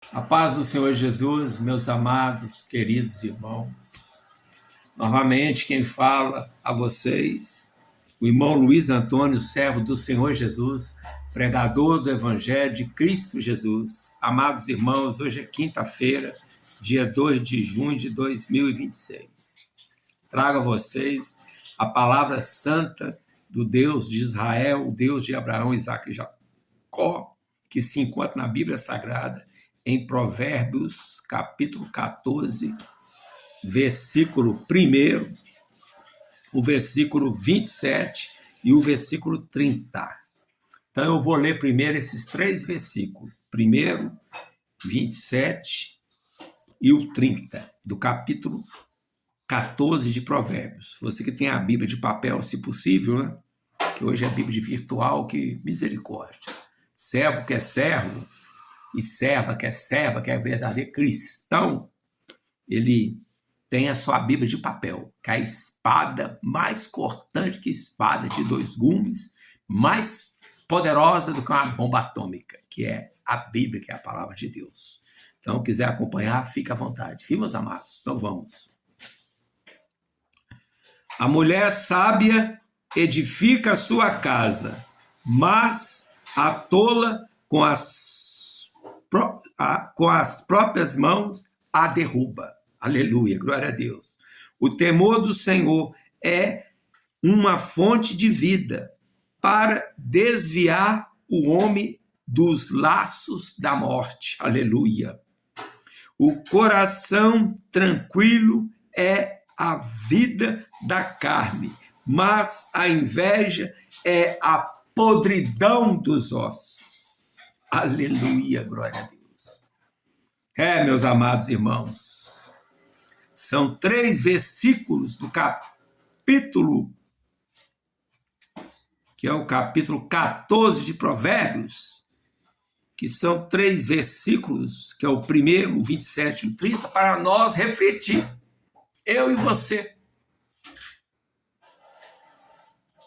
A paz do Senhor Jesus, meus amados, queridos irmãos. Novamente, quem fala a vocês, o irmão Luiz Antônio, servo do Senhor Jesus, pregador do Evangelho de Cristo Jesus. Amados irmãos, hoje é quinta-feira, dia 2 de junho de 2026. Trago a vocês a palavra santa do Deus de Israel, o Deus de Abraão, Isaque e Jacó, que se encontra na Bíblia Sagrada, em Provérbios, capítulo 14, versículo 1, o versículo 27 e o versículo 30. Então, eu vou ler primeiro esses três versículos. Primeiro, 27 e o 30, do capítulo 14 de Provérbios. Você que tem a Bíblia de papel, se possível, né? Que hoje é a Bíblia de virtual, que misericórdia. Servo que é servo, e serva, que é verdadeiro cristão, ele tem a sua Bíblia de papel, que é a espada mais cortante que espada de dois gumes, mais poderosa do que uma bomba atômica, que é a Bíblia, que é a palavra de Deus. Então, quiser acompanhar, fique à vontade. Viu, meus amados? Então, vamos. A mulher sábia edifica a sua casa, mas a tola com as próprias mãos a derruba. Aleluia, glória a Deus. O temor do Senhor é uma fonte de vida para desviar o homem dos laços da morte. Aleluia. O coração tranquilo é a vida da carne, mas a inveja é a podridão dos ossos. Aleluia, glória a Deus. Meus amados irmãos, são 3 versículos do capítulo, que é o capítulo 14 de Provérbios, que são 3 versículos, que é o primeiro, o 27 e o 30, para nós refletir, eu e você.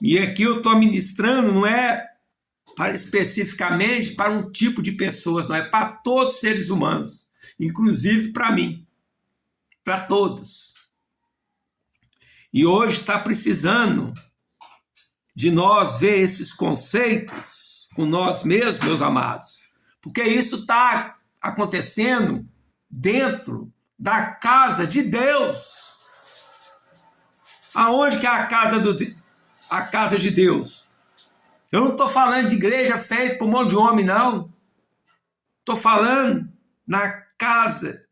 E aqui eu estou ministrando, não é especificamente para um tipo de pessoas, não é para todos os seres humanos, inclusive para mim, para todos. E hoje está precisando de nós ver esses conceitos com nós mesmos, meus amados, porque isso está acontecendo dentro da casa de Deus. Aonde que é a casa de Deus? Eu não estou falando de igreja feita por um monte de homem, não. Estou falando na casa,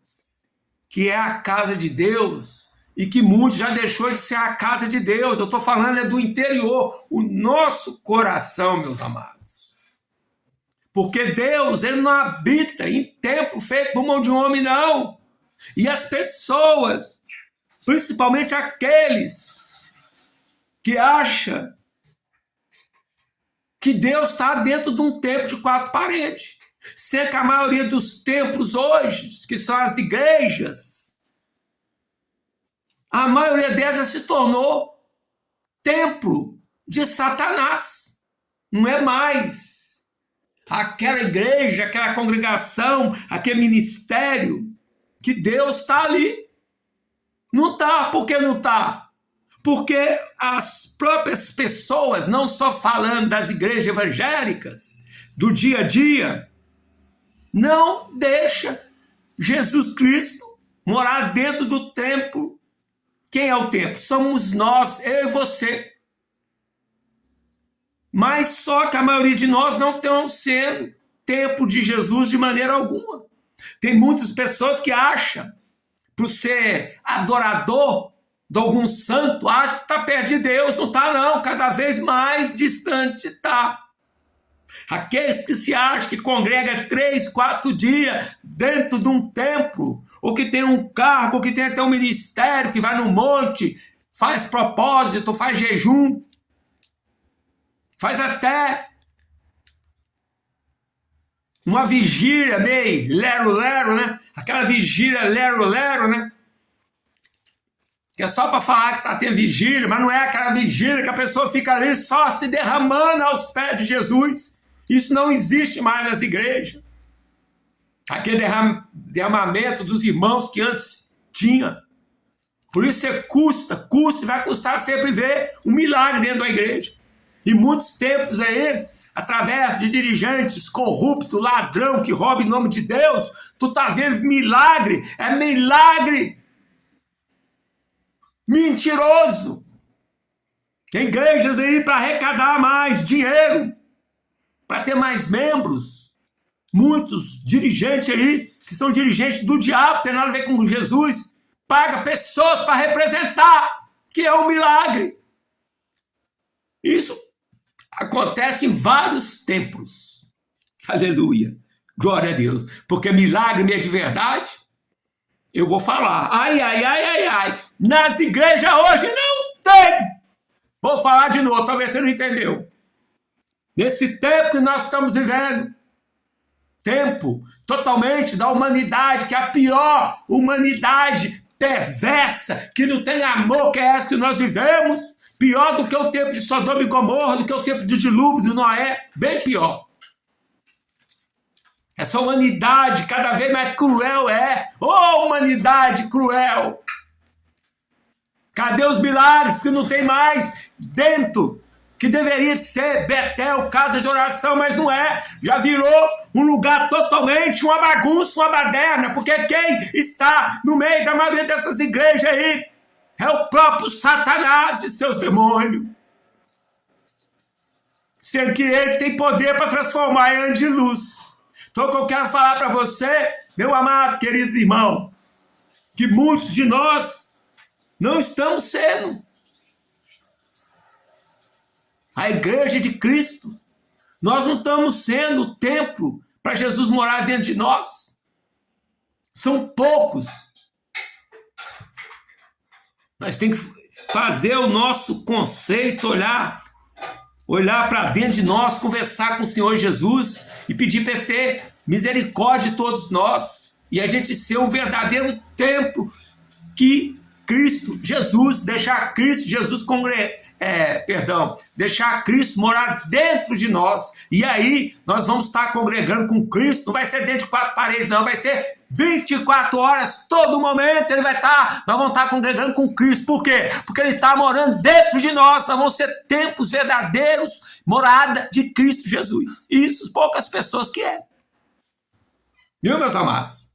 que é a casa de Deus, e que muitos já deixou de ser a casa de Deus. Eu estou falando do interior, o nosso coração, meus amados. Porque Deus, ele não habita em templo feito por mão de homem, não. E as pessoas, principalmente aqueles que acham que Deus está dentro de um templo de 4 paredes. Sendo que a maioria dos templos hoje, que são as igrejas, a maioria delas se tornou templo de Satanás. Não é mais aquela igreja, aquela congregação, aquele ministério que Deus está ali. Não está. Por que não está? Porque as próprias pessoas, não só falando das igrejas evangélicas, do dia a dia, não deixa Jesus Cristo morar dentro do templo. Quem é o templo? Somos nós, eu e você. Mas só que a maioria de nós não estamos sendo templo de Jesus de maneira alguma. Tem muitas pessoas que acham, por ser adorador de algum santo, acha que está perto de Deus. Não está, não. Cada vez mais distante está. Aqueles que se acham que congrega 3, 4 dias dentro de um templo, ou que tem um cargo, ou que tem até um ministério, que vai no monte, faz propósito, faz jejum, faz até uma vigília meio lero-lero, né? Aquela vigília lero-lero, né? Que é só para falar que está tendo vigília, mas não é aquela vigília que a pessoa fica ali só se derramando aos pés de Jesus. Isso não existe mais nas igrejas. aquele derramamento dos irmãos que antes tinha. Por isso custa e vai custar sempre ver um milagre dentro da igreja. E muitos tempos aí, através de dirigentes corruptos, ladrão que rouba em nome de Deus, tu está vendo milagre, é milagre mentiroso. Tem igrejas aí para arrecadar mais dinheiro, para ter mais membros. Muitos dirigentes aí, que são dirigentes do diabo, tem nada a ver com Jesus, paga pessoas para representar, que é um milagre. Isso acontece em vários templos. Aleluia. Glória a Deus. Porque milagre é de verdade. Eu vou falar. Ai. Nas igrejas hoje não tem. Vou falar de novo, talvez você não entendeu. Nesse tempo que nós estamos vivendo, tempo totalmente da humanidade, que é a pior humanidade perversa, que não tem amor, que é essa que nós vivemos, pior do que o tempo de Sodoma e Gomorra, do que o tempo de dilúvio, de Noé, bem pior. Essa humanidade cada vez mais cruel humanidade cruel. Cadê os milagres que não tem mais dentro? Que deveria ser Betel, casa de oração, mas não é. Já virou um lugar totalmente, uma bagunça, uma baderna, porque quem está no meio da maioria dessas igrejas aí é o próprio Satanás e seus demônios. Sendo que ele tem poder para transformar em anjo de luz. Então o que eu quero falar para você, meu amado, queridos irmãos, que muitos de nós não estamos sendo a igreja de Cristo. Nós não estamos sendo o templo para Jesus morar dentro de nós. São poucos. Nós temos que fazer o nosso conceito, olhar para dentro de nós, conversar com o Senhor Jesus e pedir para Ele ter misericórdia de todos nós. E a gente ser um verdadeiro templo que Cristo Jesus, deixar Cristo Jesus deixar Cristo morar dentro de nós, e aí nós vamos estar congregando com Cristo. Não vai ser dentro de 4 paredes, não, vai ser 24 horas, todo momento ele vai estar, nós vamos estar congregando com Cristo. Por quê? Porque ele está morando dentro de nós. Nós vamos ser templos verdadeiros, morada de Cristo Jesus. Isso poucas pessoas que é. Viu, meus amados?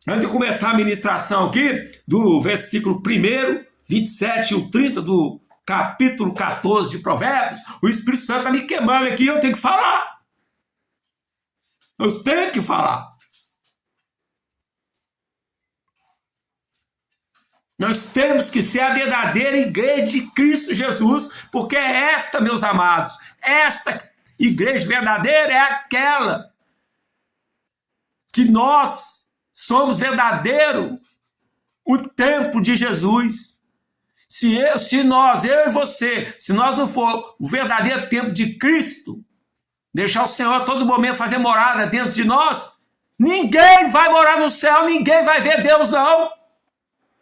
Antes de começar a ministração aqui, do versículo 1, 27 e o 30 do capítulo 14 de Provérbios, o Espírito Santo está me queimando aqui, eu tenho que falar. Eu tenho que falar. Nós temos que ser a verdadeira igreja de Cristo Jesus, porque é esta, meus amados, essa igreja verdadeira é aquela que nós somos verdadeiro, o templo de Jesus. Se nós, eu e você, se nós não for o verdadeiro templo de Cristo, deixar o Senhor a todo momento fazer morada dentro de nós, ninguém vai morar no céu, ninguém vai ver Deus, não.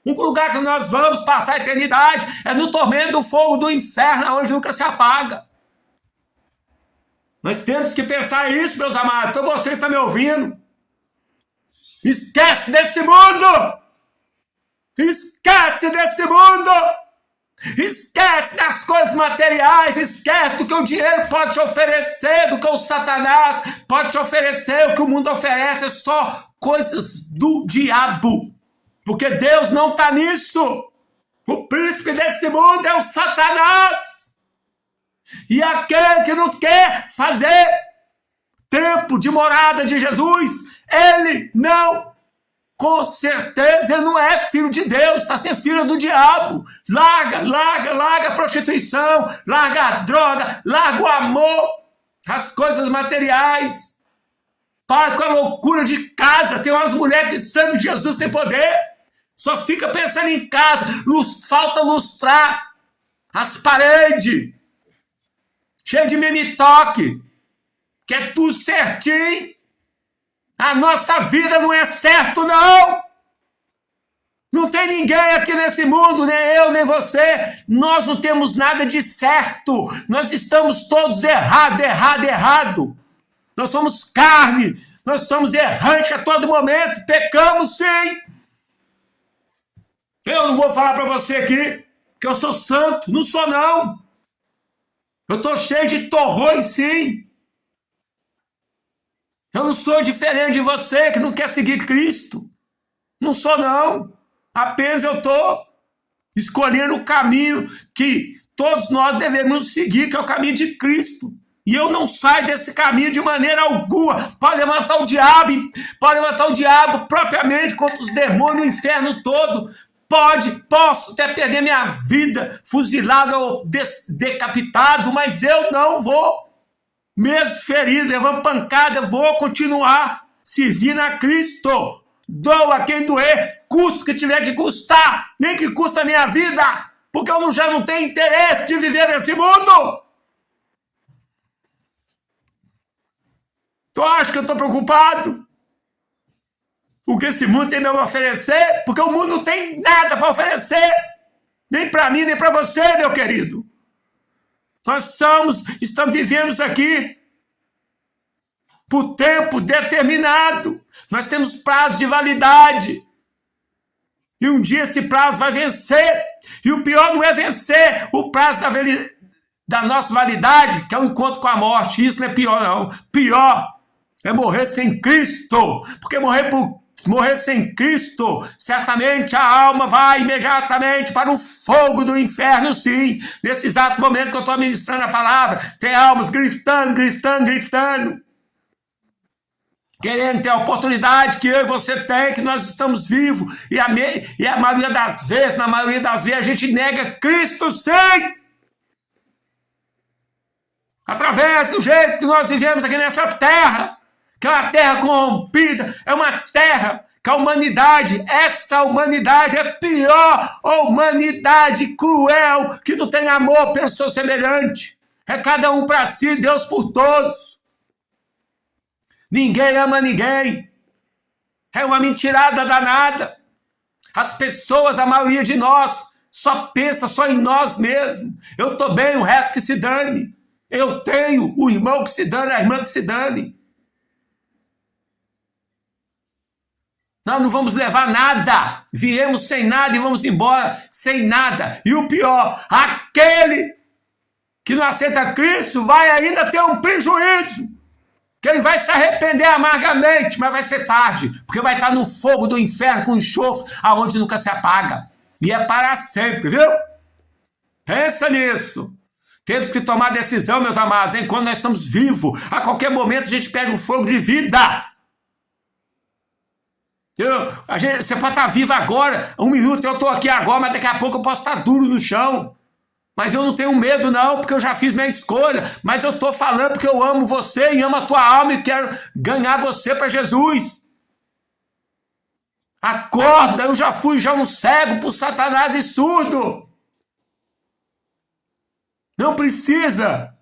O único lugar que nós vamos passar a eternidade é no tormento do fogo do inferno, onde nunca se apaga. Nós temos que pensar isso, meus amados. Então você que está me ouvindo, esquece desse mundo! Esquece desse mundo! Esquece das coisas materiais, esquece do que o dinheiro pode te oferecer, do que o Satanás pode te oferecer, o que o mundo oferece é só coisas do diabo, porque Deus não está nisso. O príncipe desse mundo é o Satanás, e aquele que não quer fazer templo de morada de Jesus, ele não, com certeza, ele não é filho de Deus, está sendo filho do diabo. Larga a prostituição, larga a droga, larga o amor, as coisas materiais. Para com a loucura de casa. Tem umas mulheres que sabem que Jesus tem poder, só fica pensando em casa, falta lustrar as paredes, cheio de mimitoque, que é tudo certinho. A nossa vida não é certo, não. Não tem ninguém aqui nesse mundo, nem eu, nem você. Nós não temos nada de certo. Nós estamos todos errado. Nós somos carne. Nós somos errantes a todo momento, pecamos sim. Eu não vou falar para você aqui que eu sou santo, não sou não. Eu estou cheio de torrões sim. Eu não sou diferente de você que não quer seguir Cristo. Não sou não. Apenas eu estou escolhendo o caminho que todos nós devemos seguir, que é o caminho de Cristo. E eu não saio desse caminho de maneira alguma. Pode levantar o diabo propriamente contra os demônios, o inferno todo. Posso até perder minha vida, fuzilado ou decapitado, mas eu não vou. Mesmo ferido, levando pancada, vou continuar servindo a Cristo. Doa quem doer, custa o que tiver que custar, nem que custa a minha vida, porque eu já não tenho interesse de viver nesse mundo. Tu acha que eu estou preocupado? O que esse mundo tem a me oferecer? Porque o mundo não tem nada para oferecer, nem para mim, nem para você, meu querido. Nós estamos vivendo aqui por tempo determinado. Nós temos prazo de validade. E um dia esse prazo vai vencer. E o pior não é vencer o prazo da nossa validade, que é o encontro com a morte. Isso não é pior, não. Pior é morrer sem Cristo. Porque morrer sem Cristo, certamente a alma vai imediatamente para o fogo do inferno, sim. Nesse exato momento que eu estou ministrando a palavra, tem almas gritando, querendo ter a oportunidade que eu e você tem, que nós estamos vivos, e a maioria das vezes, a gente nega Cristo, sim! Através do jeito que nós vivemos aqui nessa terra, que é uma terra corrompida, é uma terra que essa humanidade é a pior humanidade cruel, que não tem amor pelo seu semelhante. É cada um para si, Deus por todos. Ninguém ama ninguém. É uma mentirada danada. As pessoas, a maioria de nós, só pensa só em nós mesmos. Eu estou bem, o resto que se dane. Eu tenho o irmão que se dane, a irmã que se dane. Nós não vamos levar nada. Viemos sem nada e vamos embora sem nada. E o pior, aquele que não aceita Cristo vai ainda ter um prejuízo. Que ele vai se arrepender amargamente, mas vai ser tarde, porque vai estar no fogo do inferno com enxofre, aonde nunca se apaga. E é para sempre, viu? Pensa nisso. Temos que tomar decisão, meus amados, enquanto nós estamos vivos. A qualquer momento a gente pega um fogo de vida. Você pode estar vivo agora, 1 minuto, eu estou aqui agora, mas daqui a pouco eu posso estar duro no chão. Mas eu não tenho medo não, porque eu já fiz minha escolha. Mas eu estou falando porque eu amo você e amo a tua alma e quero ganhar você para Jesus. Acorda, eu já fui um cego por Satanás e surdo. Não precisa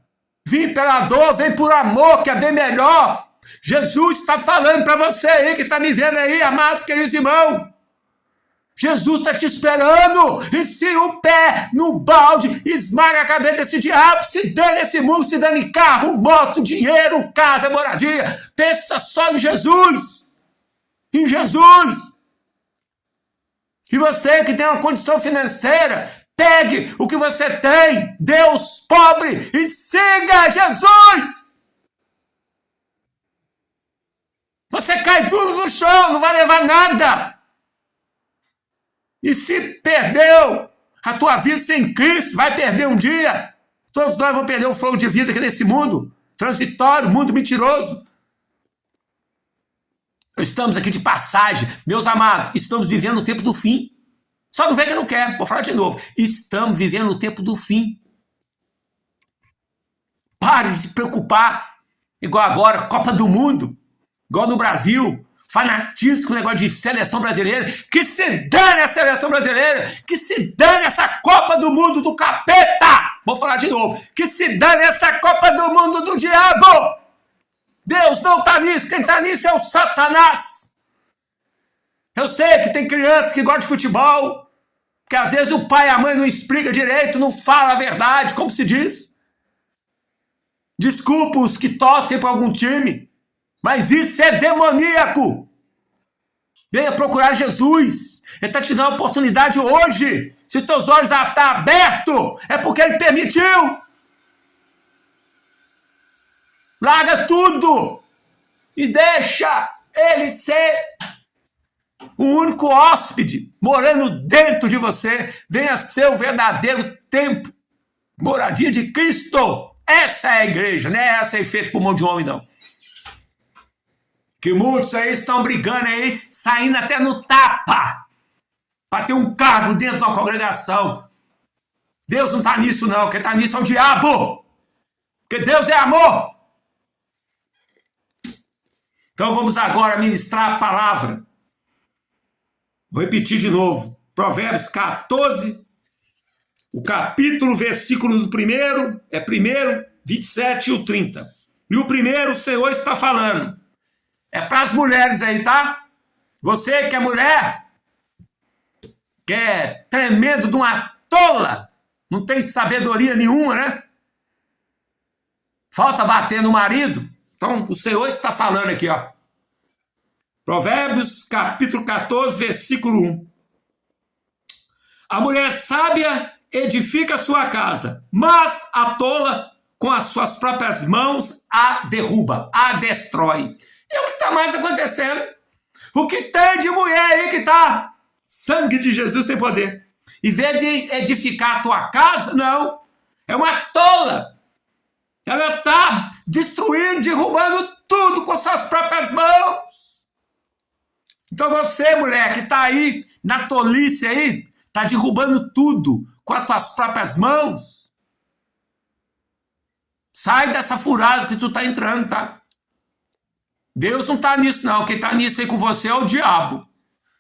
vir pela dor, vem por amor, que é bem melhor. Jesus está falando para você aí, que está me vendo aí, amados queridos irmãos. Jesus está te esperando. Enfia o pé no balde, esmaga a cabeça desse diabo, se dane esse mundo, se dane em carro, moto, dinheiro, casa, moradia. Pensa só em Jesus. Em Jesus. E você que tem uma condição financeira, pegue o que você tem, dê aos pobres e siga Jesus. Você cai duro no chão, não vai levar nada. E se perdeu a tua vida sem Cristo, vai perder um dia. Todos nós vamos perder o fogo de vida aqui nesse mundo transitório, mundo mentiroso. Estamos aqui de passagem. Meus amados, estamos vivendo o tempo do fim. Só não vê que não quer, vou falar de novo. Estamos vivendo o tempo do fim. Pare de se preocupar. Igual agora, Copa do Mundo. Igual no Brasil. Fanatismo com o negócio de seleção brasileira. Que se dane a seleção brasileira. Que se dane essa Copa do Mundo do capeta. Vou falar de novo. Que se dane essa Copa do Mundo do diabo. Deus não está nisso. Quem está nisso é o Satanás. Eu sei que tem crianças que gostam de futebol. Que às vezes o pai e a mãe não explicam direito. Não fala a verdade, como se diz. Desculpa os que torcem para algum time. Mas isso é demoníaco. Venha procurar Jesus. Ele está te dando a oportunidade hoje. Se teus olhos estão abertos, é porque Ele permitiu. Larga tudo e deixa Ele ser o único hóspede morando dentro de você. Venha ser o verdadeiro templo, moradia de Cristo. Essa é a igreja, não é essa aí feita por mão de homem, não. Que muitos aí estão brigando aí, saindo até no tapa, para ter um cargo dentro da congregação. Deus não está nisso, não. Quem está nisso é o diabo. Porque Deus é amor. Então vamos agora ministrar a palavra. Vou repetir de novo. Provérbios 14, o capítulo, versículo do primeiro, 27 e o 30. E o primeiro, o Senhor está falando. É para as mulheres aí, tá? Você que é mulher, que é tremendo de uma tola, não tem sabedoria nenhuma, né? Falta bater no marido. Então, o Senhor está falando aqui, ó. Provérbios, capítulo 14, versículo 1. A mulher sábia edifica a sua casa, mas a tola, com as suas próprias mãos, a derruba, a destrói. E o que está mais acontecendo? O que tem de mulher aí que está? Sangue de Jesus tem poder. Em vez de edificar a tua casa, não. É uma tola. Ela está destruindo, derrubando tudo com suas próprias mãos. Então você, mulher, que está aí na tolice aí, está derrubando tudo com as tuas próprias mãos. Sai dessa furada que tu está entrando, tá? Deus não está nisso, não. Quem está nisso aí com você é o diabo.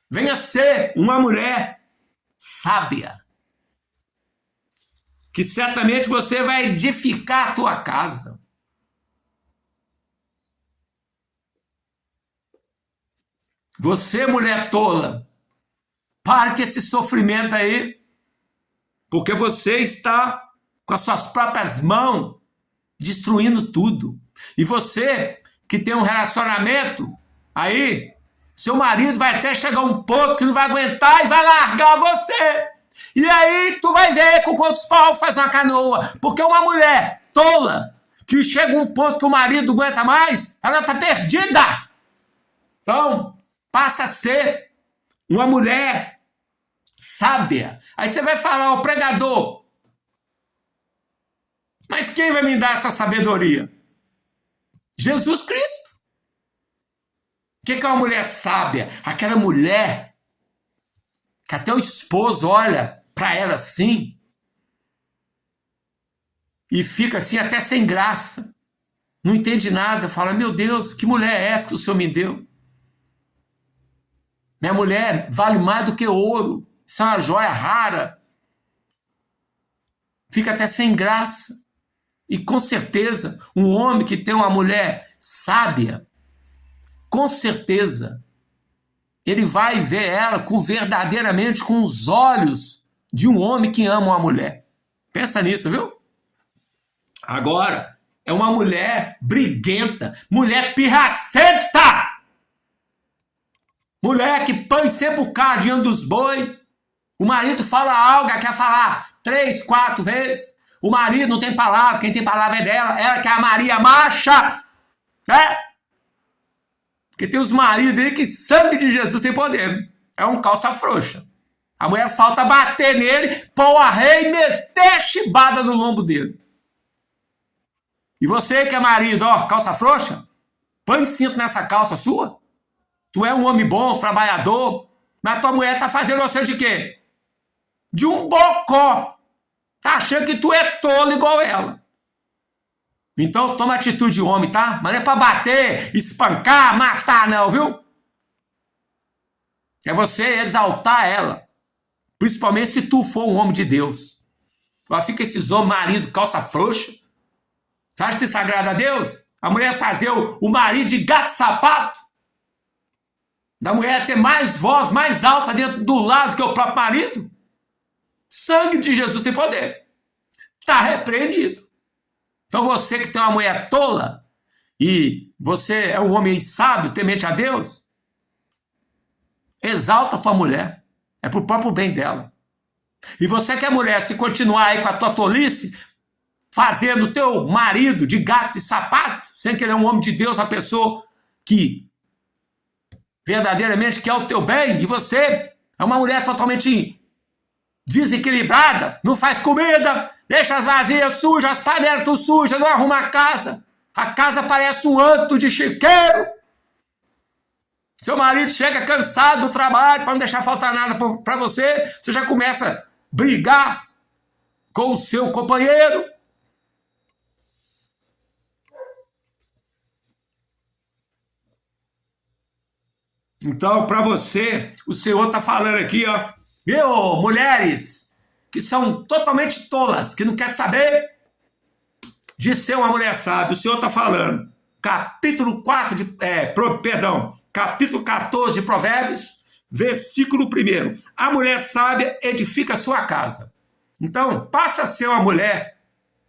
Venha ser uma mulher sábia, que certamente você vai edificar a tua casa. Você, mulher tola, pare com esse sofrimento aí, porque você está com as suas próprias mãos destruindo tudo. E você que tem um relacionamento aí, seu marido vai até chegar um ponto que não vai aguentar e vai largar você. E aí tu vai ver com quantos pau faz uma canoa. Porque uma mulher tola, que chega um ponto que o marido não aguenta mais, ela está perdida. Então, passa a ser uma mulher sábia. Aí você vai falar, ó, pregador, mas quem vai me dar essa sabedoria? Jesus Cristo. O que é uma mulher sábia? Aquela mulher que até o esposo olha para ela assim e fica assim até sem graça. Não entende nada. Fala, meu Deus, que mulher é essa que o Senhor me deu? Minha mulher vale mais do que ouro. Isso é uma joia rara. Fica até sem graça. E com certeza, um homem que tem uma mulher sábia, com certeza, ele vai ver ela verdadeiramente com os olhos de um homem que ama uma mulher. Pensa nisso, viu? Agora, é uma mulher briguenta, mulher pirracenta, mulher que põe sempre o carro diante dos bois. O marido fala algo, ela quer falar 3, 4 vezes. O marido não tem palavra, quem tem palavra é dela. Ela que é a Maria Macha, né? Porque tem os maridos aí que sangue de Jesus tem poder. É um calça frouxa. A mulher falta bater nele, pôr a rei e meter chibada no lombo dele. E você que é marido, ó, calça frouxa, põe cinto nessa calça sua. Tu é um homem bom, trabalhador, mas tua mulher tá fazendo você de quê? De um bocó. Tá achando que tu é tolo igual ela. Então toma atitude de homem, tá? Mas não é pra bater, espancar, matar não, viu? É você exaltar ela. Principalmente se tu for um homem de Deus. Agora fica esses homens, marido, calça frouxa. Você acha que isso agrada a Deus? A mulher fazer o marido de gato sapato? Da mulher ter mais voz, mais alta dentro do lado que o próprio marido? Sangue de Jesus tem poder. Está repreendido. Então você que tem uma mulher tola e Você é um homem sábio, temente a Deus? Exalta a tua mulher. É pro próprio bem dela. E você que é mulher, se continuar aí com a tua tolice, fazendo o teu marido de gato e sapato, sem que ele é um homem de Deus, uma pessoa que verdadeiramente quer o teu bem, e você é uma mulher totalmente desequilibrada, não faz comida, deixa as vasilhas sujas, as panelas tudo sujas, não arruma a casa parece um antro de chiqueiro. Seu marido chega cansado do trabalho, para não deixar faltar nada para você, você já começa a brigar com o seu companheiro. Então, para você, o Senhor está falando aqui, ó, viu, mulheres que são totalmente tolas, que não quer saber de ser uma mulher sábia. O Senhor está falando, capítulo 14 de Provérbios, versículo 1. A mulher sábia edifica a sua casa. Então, passa a ser uma mulher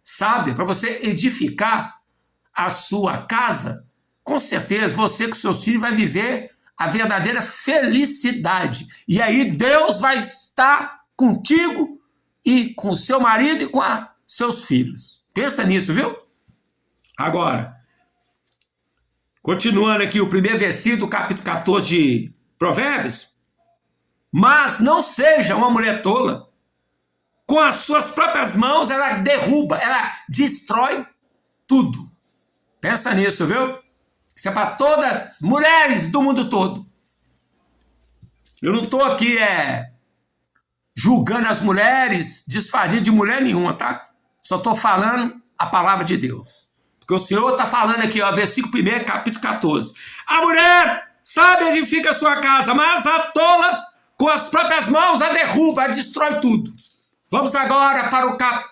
sábia para você edificar a sua casa. Com certeza, você com seus filhos vai viver a verdadeira felicidade. E aí Deus vai estar contigo e com o seu marido e com seus filhos. Pensa nisso, viu? Agora, continuando aqui o primeiro versículo do capítulo 14 de Provérbios. Mas não seja uma mulher tola. Com as suas próprias mãos ela derruba, ela destrói tudo. Pensa nisso, viu? Isso é para todas as mulheres do mundo todo. Eu não estou aqui julgando as mulheres, desfazendo de mulher nenhuma, tá? Só estou falando a palavra de Deus. Porque o Senhor está falando aqui, ó, versículo 1, capítulo 14. A mulher sabe edifica a sua casa, mas a tola com as próprias mãos a derruba, a destrói tudo. Vamos agora para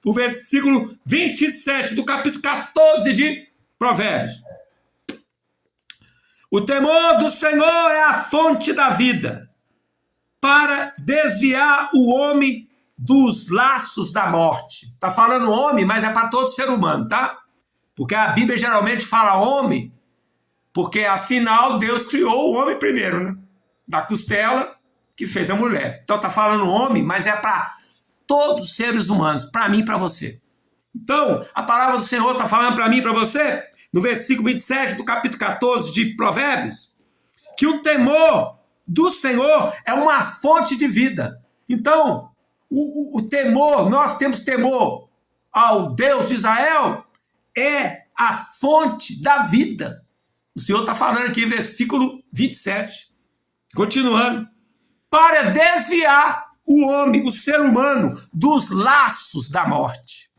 o versículo 27 do capítulo 14 de Provérbios. O temor do Senhor é a fonte da vida, para desviar o homem dos laços da morte. Está falando homem, mas é para todo ser humano, tá? Porque a Bíblia geralmente fala homem, porque afinal Deus criou o homem primeiro, né? Da costela que fez a mulher. Então está falando homem, mas é para todos os seres humanos, para mim e para você. Então, a palavra do Senhor está falando para mim e para você, no versículo 27 do capítulo 14 de Provérbios, que o temor do Senhor é uma fonte de vida. Então, o temor, nós temos temor ao Deus de Israel, é a fonte da vida. O Senhor está falando aqui, versículo 27. Continuando. Para desviar o homem, o ser humano, dos laços da morte.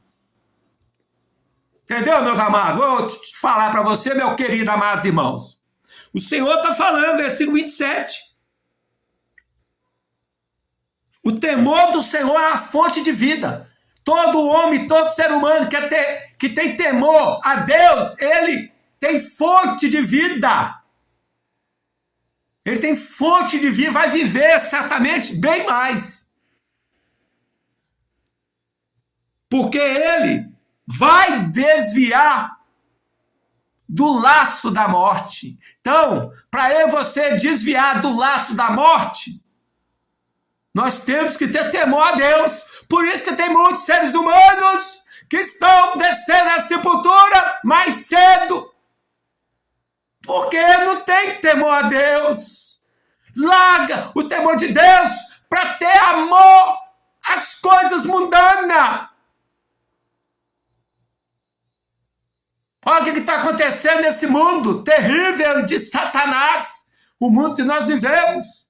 Entendeu, meus amados? Vou falar para você, meu querido, amados irmãos. O Senhor está falando, versículo 27. O temor do Senhor é a fonte de vida. Todo homem, todo ser humano que tem temor a Deus, ele tem fonte de vida. Ele tem fonte de vida, vai viver certamente bem mais. Porque ele vai desviar do laço da morte. Então, para eu e você desviar do laço da morte, nós temos que ter temor a Deus. Por isso que tem muitos seres humanos que estão descendo à sepultura mais cedo. Porque não tem temor a Deus. Larga o temor de Deus para ter amor às coisas mundanas. Olha o que está acontecendo nesse mundo terrível de Satanás. O mundo que nós vivemos.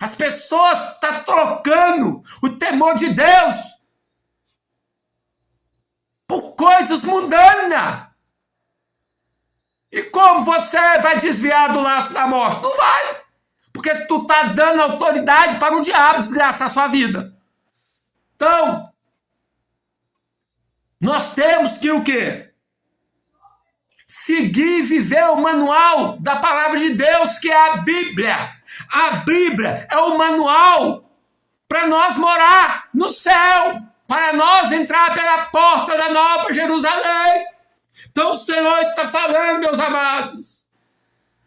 As pessoas estão trocando o temor de Deus por coisas mundanas. E como você vai desviar do laço da morte? Não vai. Porque tu está dando autoridade para o diabo desgraçar a sua vida. Então, nós temos que o quê? Seguir e viver o manual da palavra de Deus, que é a Bíblia. A Bíblia é o manual para nós morar no céu, para nós entrar pela porta da Nova Jerusalém. Então o Senhor está falando, meus amados.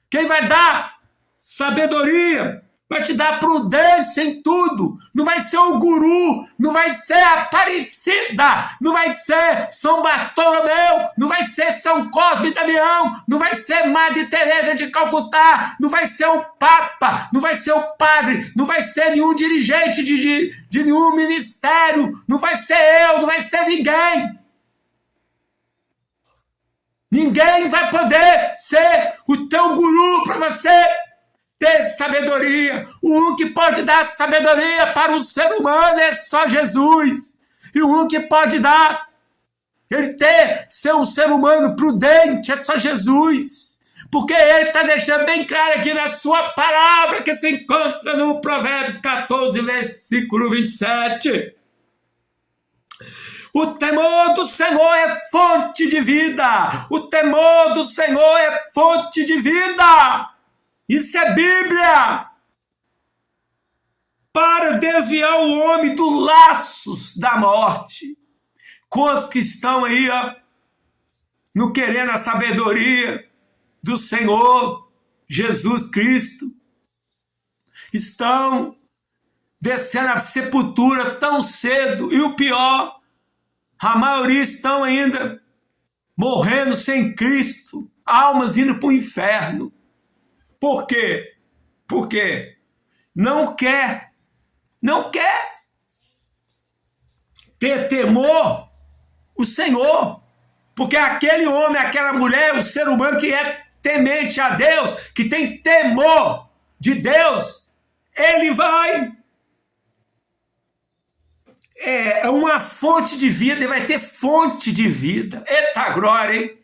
Quem vai dar sabedoria, vai te dar prudência em tudo. Não vai ser o guru, não vai ser a Aparecida, não vai ser São Bartolomeu, não vai ser São Cosme e Damião, não vai ser Madre Teresa de Calcutá, não vai ser o Papa, não vai ser o padre, não vai ser nenhum dirigente de nenhum ministério, não vai ser eu, não vai ser ninguém. Ninguém vai poder ser o teu guru para você ter sabedoria. O único que pode dar sabedoria para o ser humano é só Jesus. E o único que pode dar, ser um ser humano prudente é só Jesus. Porque ele está deixando bem claro aqui na sua palavra, que se encontra no Provérbios 14, versículo 27. O temor do Senhor é fonte de vida. O temor do Senhor é fonte de vida. Isso é Bíblia. Para desviar o homem dos laços da morte. Quantos que estão aí, no querendo a sabedoria do Senhor Jesus Cristo, estão descendo a sepultura tão cedo. E o pior, a maioria estão ainda morrendo sem Cristo, almas indo para o inferno. Por quê? Porque não quer ter temor o Senhor. Porque aquele homem, aquela mulher, o ser humano que é temente a Deus, que tem temor de Deus, ele vai... É uma fonte de vida, ele vai ter fonte de vida. Eita glória, hein?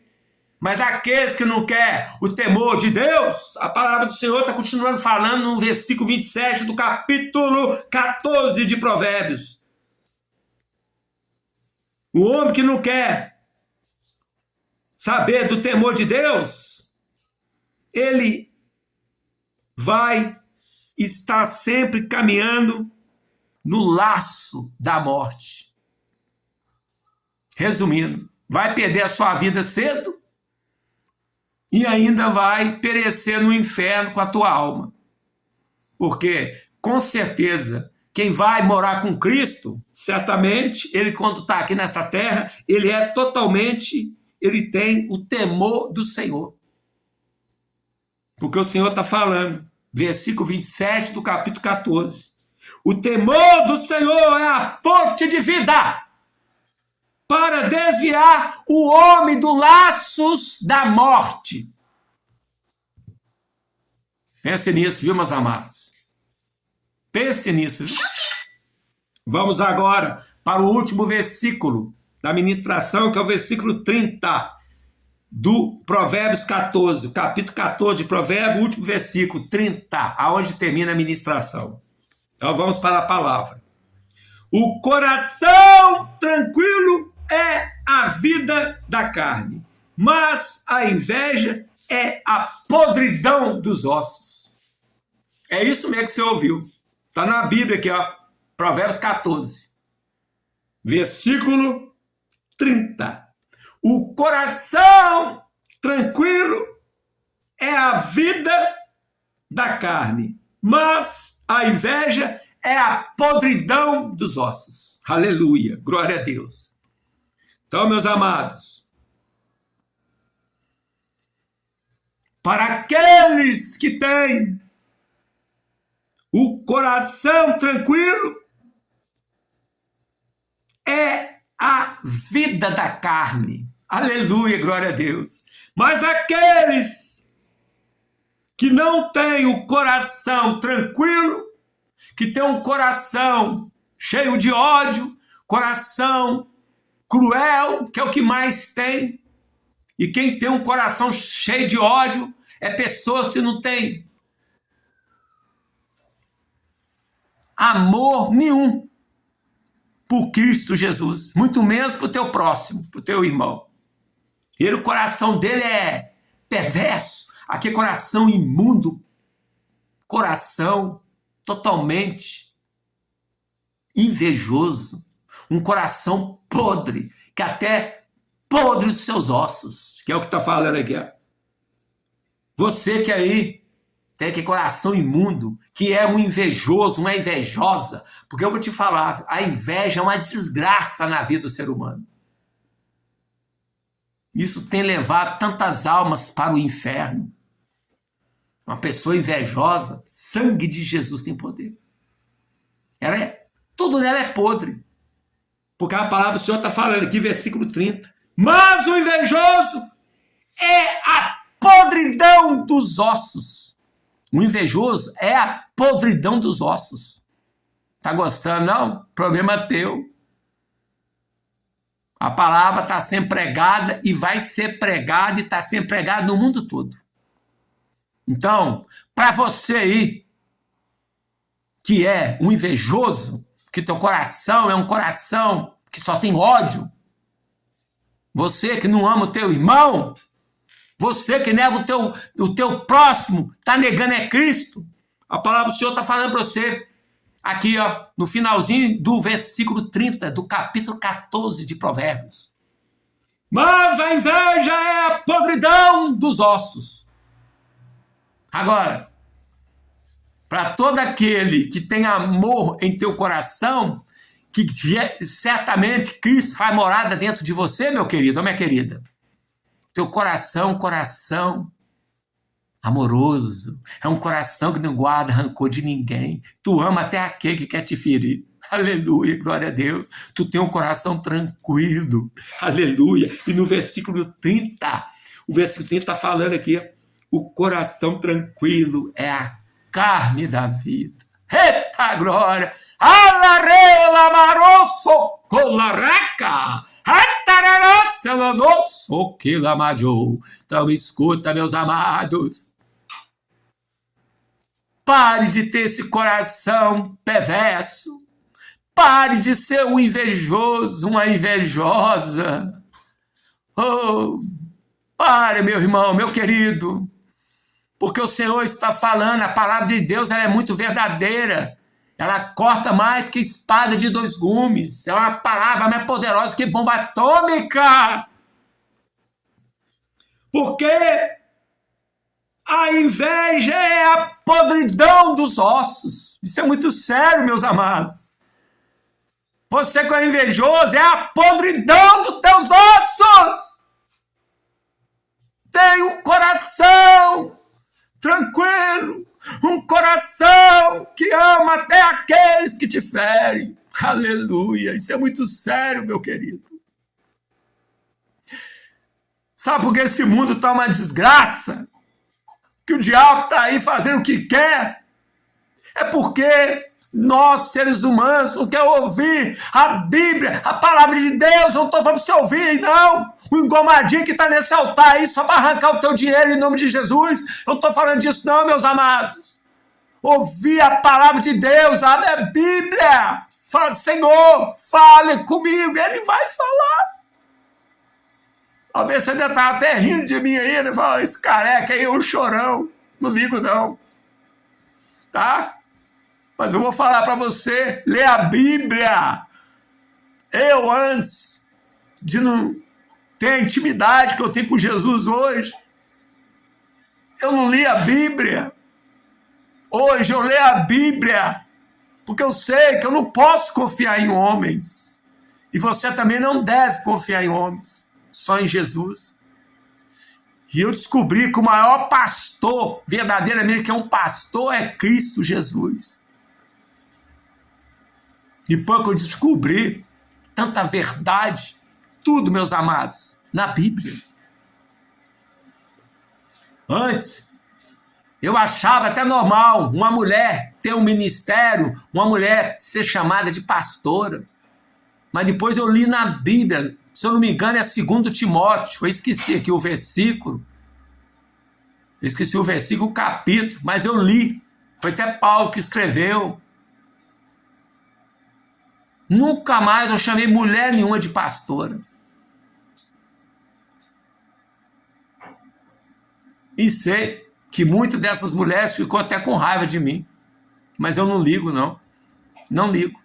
Mas aqueles que não querem o temor de Deus, a palavra do Senhor está continuando falando no versículo 27 do capítulo 14 de Provérbios. O homem que não quer saber do temor de Deus, ele vai estar sempre caminhando no laço da morte. Resumindo, vai perder a sua vida cedo e ainda vai perecer no inferno com a tua alma. Porque, com certeza, quem vai morar com Cristo, certamente, ele quando está aqui nessa terra, ele tem o temor do Senhor. Porque o Senhor está falando, versículo 27 do capítulo 14, o temor do Senhor é a fonte de vida para desviar o homem dos laços da morte. Pense nisso, viu, meus amados? Pense nisso, viu? Vamos agora para o último versículo da ministração, que é o versículo 30 do Provérbios 14, capítulo 14 de Provérbios, último versículo 30, aonde termina a ministração. Então vamos para a palavra. O coração tranquilo é a vida da carne, mas a inveja é a podridão dos ossos. É isso mesmo que você ouviu. Está na Bíblia aqui, Provérbios 14, versículo 30. O coração tranquilo é a vida da carne, mas a inveja é a podridão dos ossos. Aleluia, glória a Deus. Então, meus amados, para aqueles que têm o coração tranquilo, é a vida da carne. Aleluia, glória a Deus. Mas aqueles que não têm o coração tranquilo, que têm um coração cheio de ódio, coração cruel, que é o que mais tem, e quem tem um coração cheio de ódio é pessoas que não têm amor nenhum por Cristo Jesus, muito menos para o teu próximo, para o teu irmão. E o coração dele é perverso, aquele coração imundo, coração totalmente invejoso, um coração podre, que até podre os seus ossos, que é o que está falando aqui. Ó. Você que aí tem aquele coração imundo, que é um invejoso, uma invejosa, porque eu vou te falar, a inveja é uma desgraça na vida do ser humano. Isso tem levado tantas almas para o inferno. Uma pessoa invejosa, sangue de Jesus tem poder. Tudo nela é podre. Porque a palavra do Senhor está falando aqui, versículo 30. Mas o invejoso é a podridão dos ossos. O invejoso é a podridão dos ossos. Tá gostando, não? Problema teu. A palavra está sendo pregada e vai ser pregada e está sendo pregada no mundo todo. Então, para você aí, que é um invejoso, que teu coração é um coração que só tem ódio, você que não ama o teu irmão, você que nega o teu próximo, está negando é Cristo, a palavra do Senhor está falando para você, aqui ó, no finalzinho do versículo 30 do capítulo 14 de Provérbios. Mas a inveja é a podridão dos ossos. Agora, para todo aquele que tem amor em teu coração, que certamente Cristo faz morada dentro de você, meu querido ou minha querida. Teu coração, coração amoroso, é um coração que não guarda rancor de ninguém. Tu ama até aquele que quer te ferir. Aleluia, glória a Deus. Tu tem um coração tranquilo. Aleluia. E no versículo 30, o versículo 30 está falando aqui, o coração tranquilo é a carne da vida. Eita glória! Alarela marosso colaraca! Então escuta, meus amados. Pare de ter esse coração perverso. Pare de ser um invejoso, uma invejosa. Oh, pare, meu irmão, meu querido. Porque o Senhor está falando, a palavra de Deus ela é muito verdadeira. Ela corta mais que espada de 2 gumes. É uma palavra mais poderosa que bomba atômica. Porque a inveja é a podridão dos ossos. Isso é muito sério, meus amados. Você que é invejoso é a podridão dos teus ossos. Tem um coração tranquilo, um coração que ama até aqueles que te ferem. Aleluia, isso é muito sério, meu querido. Sabe por que esse mundo está uma desgraça? Que o diabo está aí fazendo o que quer? É porque nós, seres humanos, não quer ouvir a Bíblia, a palavra de Deus. Eu não estou falando para você ouvir, não. O engomadinho que está nesse altar aí só para arrancar o teu dinheiro em nome de Jesus. Eu não estou falando disso, não, meus amados. Ouvir a palavra de Deus, abre a Bíblia. Fala, Senhor, fale comigo. Ele vai falar. Talvez você ainda está até rindo de mim ainda. Fala, esse careca aí é um chorão. Não ligo, não. Tá? Mas eu vou falar para você, lê a Bíblia. Eu, antes de não ter a intimidade que eu tenho com Jesus hoje, eu não li a Bíblia. Hoje eu leio a Bíblia, porque eu sei que eu não posso confiar em homens. E você também não deve confiar em homens, só em Jesus. E eu descobri que o maior pastor, verdadeiramente que é um pastor, é Cristo Jesus. Depois que eu descobri tanta verdade, tudo, meus amados, na Bíblia. Antes, eu achava até normal uma mulher ter um ministério, uma mulher ser chamada de pastora. Mas depois eu li na Bíblia, se eu não me engano é 2 Timóteo, eu esqueci aqui o versículo. Eu esqueci o versículo, o capítulo, mas eu li. Foi até Paulo que escreveu. Nunca mais eu chamei mulher nenhuma de pastora. E sei que muitas dessas mulheres ficou até com raiva de mim. Mas eu não ligo, não. Não ligo.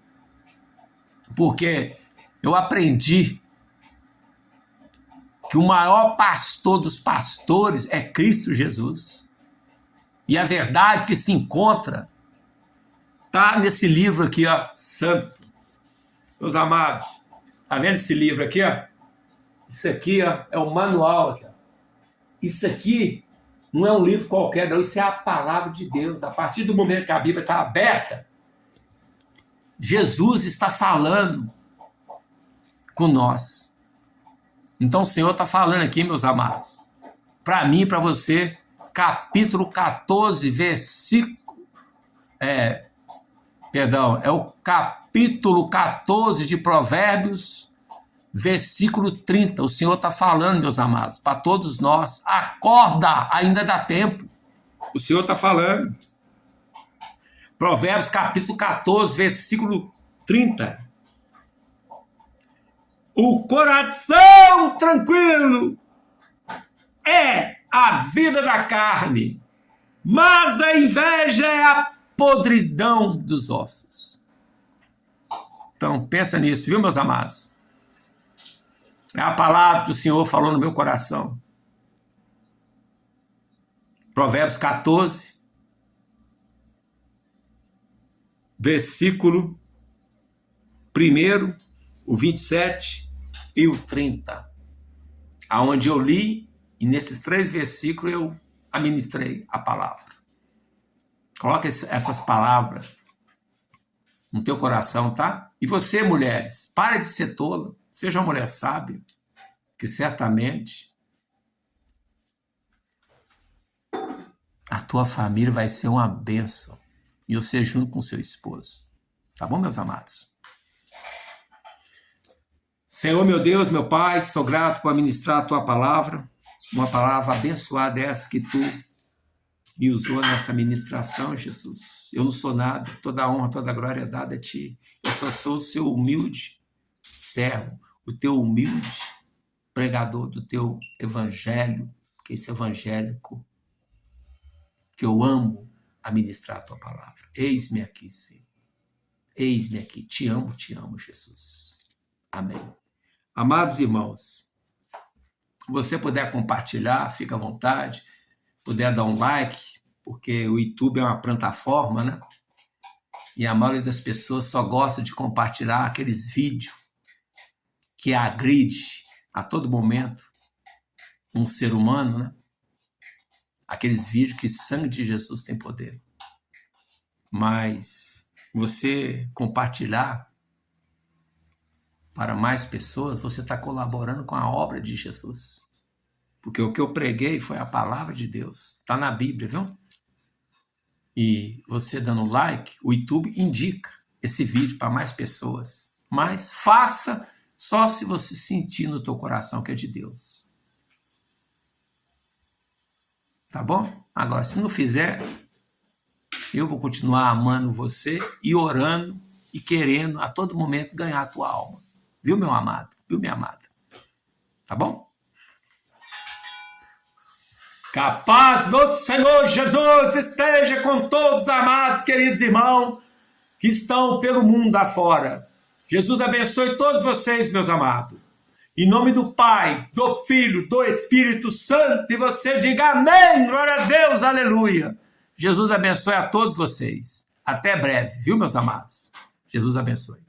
Porque eu aprendi que o maior pastor dos pastores é Cristo Jesus. E a verdade que se encontra está nesse livro aqui, ó, santo. Meus amados, tá vendo esse livro aqui, ó? Isso aqui, ó, é o manual aqui, ó. Isso aqui não é um livro qualquer, não. Isso é a palavra de Deus. A partir do momento que a Bíblia está aberta, Jesus está falando com nós. Então o Senhor está falando aqui, meus amados, para mim e para você, capítulo 14, versículo... é o capítulo 14 de Provérbios, versículo 30. O Senhor está falando, meus amados, para todos nós. Acorda, ainda dá tempo. O Senhor está falando. Provérbios capítulo 14, versículo 30. O coração tranquilo é a vida da carne, mas a inveja é a podridão dos ossos. Então, pensa nisso, viu, meus amados? É a palavra que o Senhor falou no meu coração. Provérbios 14, versículo 1, o 27 e o 30. Aonde eu li, e nesses 3 versículos eu administrei a palavra. Coloca essas palavras no teu coração, tá? E você, mulheres, pare de ser tola. Seja uma mulher sábia, que certamente a tua família vai ser uma bênção. E você junto com seu esposo. Tá bom, meus amados? Senhor, meu Deus, meu Pai, sou grato por ministrar a tua palavra. Uma palavra abençoada essa que tu me usou nessa ministração, Jesus. Eu não sou nada, toda a honra, toda a glória é dada a ti. Eu só sou o seu humilde servo, o teu humilde pregador do teu evangelho, que esse evangélico que eu amo a ministrar a tua palavra. Eis-me aqui, Senhor. Eis-me aqui. Te amo, Jesus. Amém. Amados irmãos, se você puder compartilhar, fica à vontade. Puder dar um like, porque o YouTube é uma plataforma, né? E a maioria das pessoas só gosta de compartilhar aqueles vídeos que agride a todo momento um ser humano, né? Aqueles vídeos que sangue de Jesus tem poder. Mas você compartilhar para mais pessoas, você está colaborando com a obra de Jesus. Porque o que eu preguei foi a palavra de Deus. Está na Bíblia, viu? E você dando like, o YouTube indica esse vídeo para mais pessoas. Mas faça só se você sentir no teu coração que é de Deus. Tá bom? Agora, se não fizer, eu vou continuar amando você e orando e querendo a todo momento ganhar a tua alma. Viu, meu amado? Viu, minha amada? Tá bom? Que a paz do Senhor Jesus esteja com todos os amados, queridos irmãos, que estão pelo mundo afora. Jesus abençoe todos vocês, meus amados. Em nome do Pai, do Filho, do Espírito Santo, e você diga amém, glória a Deus, aleluia. Jesus abençoe a todos vocês. Até breve, viu, meus amados? Jesus abençoe.